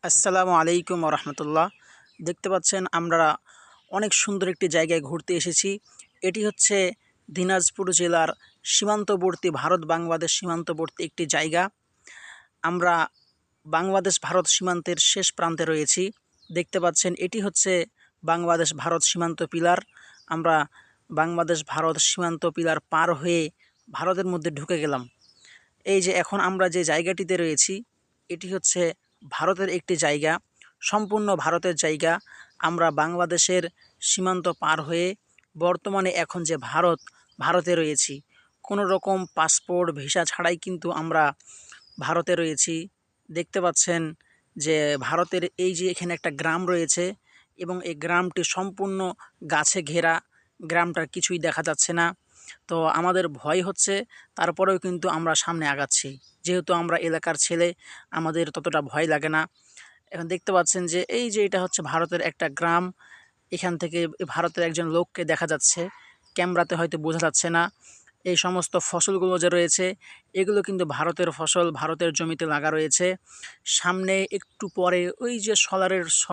আসসালামু আলাইকুম রহমতুল্লাহ। দেখতে পাচ্ছেন আমরা অনেক সুন্দর একটি জায়গায় ঘুরতে এসেছি। এটি হচ্ছে দিনাজপুর জেলার সীমান্তবর্তী, ভারত বাংলাদেশ সীমান্তবর্তী একটি জায়গা। আমরা বাংলাদেশ ভারত সীমান্তের শেষ প্রান্তে রয়েছি। দেখতে পাচ্ছেন এটি হচ্ছে বাংলাদেশ ভারত সীমান্ত পিলার। আমরা বাংলাদেশ ভারত সীমান্ত পিলার পার হয়ে ভারতের মধ্যে ঢুকে গেলাম। এই যে এখন আমরা যে জায়গাটিতে রয়েছি, এটি হচ্ছে ভারতের একটি জায়গা, সম্পূর্ণ ভারতের জায়গা। আমরা বাংলাদেশের সীমান্ত পার হয়ে বর্তমানে এখন যে ভারতে রয়েছি। কোনো রকম পাসপোর্ট ভিসা ছাড়াই কিন্তু আমরা ভারতে রয়েছি। দেখতে পাচ্ছেন যে ভারতের এই যে এখানে একটা গ্রাম রয়েছে এবং এই গ্রামটি সম্পূর্ণ গাছে ঘেরা। গ্রামটার কিছুই দেখা যাচ্ছে না। তো আমাদের ভয় হচ্ছে, তারপরেও কিন্তু আমরা সামনে আগাচ্ছি। যেহেতু আমরা এলাকার ছেলে, আমাদের ততটা ভয় লাগে না। এখন দেখতে পাচ্ছেন যে এই যে এটা হচ্ছে ভারতের একটা গ্রাম। এখান থেকে ভারতের একজন লোককে দেখা যাচ্ছে, ক্যামেরাতে হয়তো বোঝা যাচ্ছে না। এই সমস্ত ফসলগুলো যে রয়েছে, এগুলো কিন্তু ভারতের ফসল, ভারতের জমিতে লাগা রয়েছে। সামনে একটু পরে ওই যে সোলারের